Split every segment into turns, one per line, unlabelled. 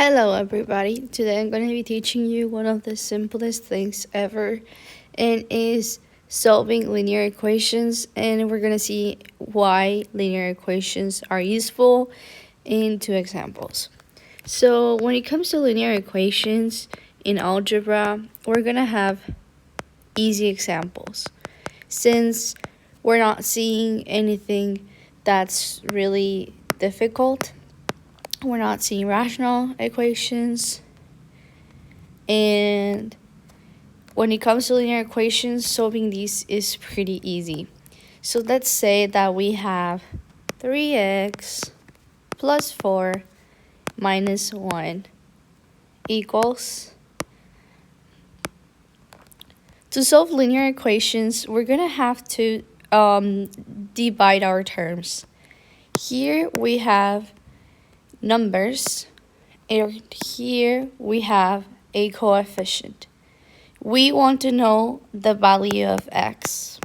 Hello everybody, today I'm going to be teaching you one of the simplest things ever, and is solving linear equations, and we're going to see why linear equations are useful in two examples. So when it comes to linear equations in algebra, we're going to have easy examples. Since we're not seeing anything that's really difficult, we're not seeing rational equations, and when it comes to linear equations, solving these is pretty easy. So let's say that we have 3x plus 4 minus 1 equals. To solve linear equations, we're going to have to divide our terms. Here we have numbers, and here we have a coefficient. We want to know the value of x.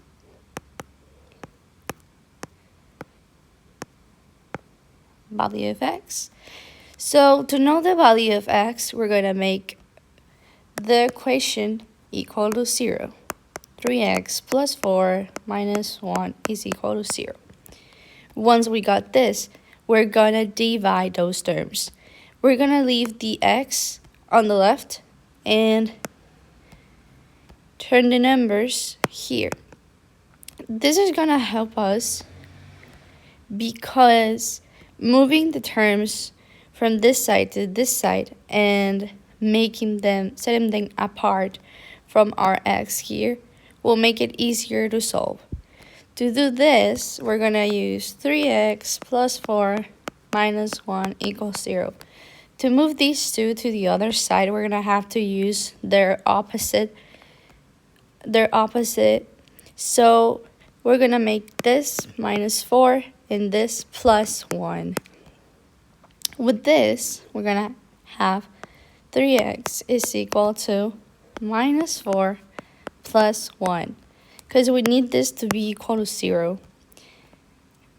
Value of x. So to know the value of x, we're going to make the equation equal to 0. 3x plus 4 minus 1 is equal to 0. Once we got this, we're going to divide those terms. We're going to leave the x on the left and turn the numbers here. This is going to help us because moving the terms from this side to this side and setting them apart from our x here will make it easier to solve. To do this, we're going to use 3x plus 4 minus 1 equals 0. To move these two to the other side, we're going to have to use their opposite. So we're going to make this minus 4 and this plus 1. With this, we're going to have 3x is equal to minus 4 plus 1, because we need this to be equal to 0.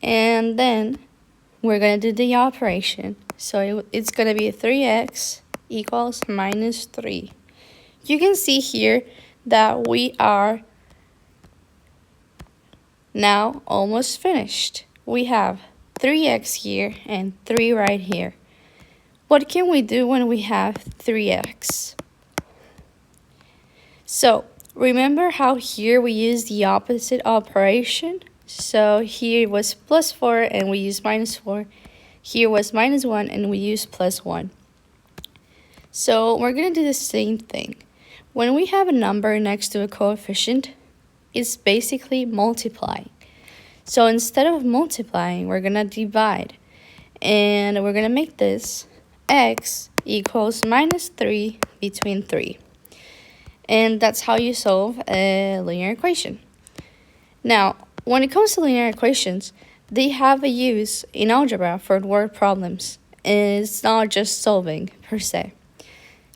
And then we're going to do the operation. So it's going to be 3x equals minus 3. You can see here that we are now almost finished. We have 3x here and 3 right here. What can we do when we have 3x? So remember how here we used the opposite operation? So here was plus 4 and we used minus 4. Here was minus 1 and we used plus 1. So we're going to do the same thing. When we have a number next to a coefficient, it's basically multiplying. So instead of multiplying, we're going to divide. And we're going to make this x equals minus 3 between 3. And that's how you solve a linear equation. Now, when it comes to linear equations, they have a use in algebra for word problems. And it's not just solving per se.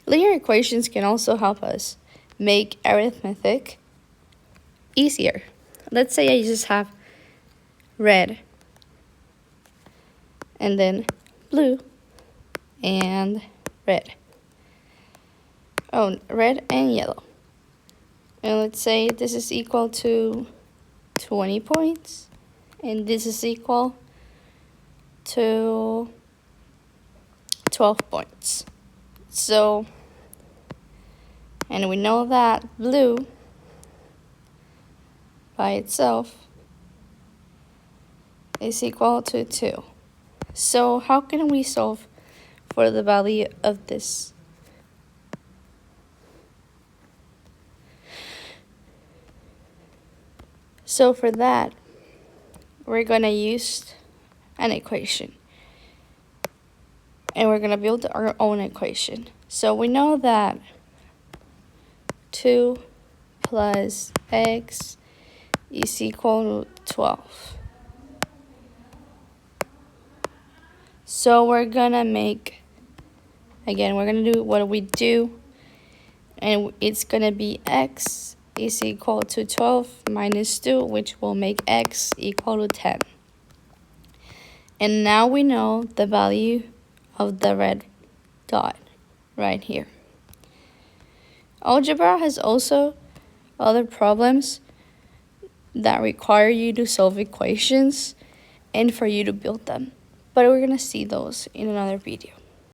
Linear equations can also help us make arithmetic easier. Let's say I just have red, and then blue, and red. Oh, red and yellow. And let's say this is equal to 20 points, and this is equal to 12 points. So, and we know that blue by itself is equal to 2. So how can we solve for the value of this? So for that, we're going to use an equation. And we're going to build our own equation. So we know that 2 plus x is equal to 12. So we're going to make, again, we're going to do what we do. And it's going to be x is equal to 12 minus 2, which will make x equal to 10. And now we know the value of the red dot right here. Algebra has also other problems that require you to solve equations and for you to build them. But we're going to see those in another video.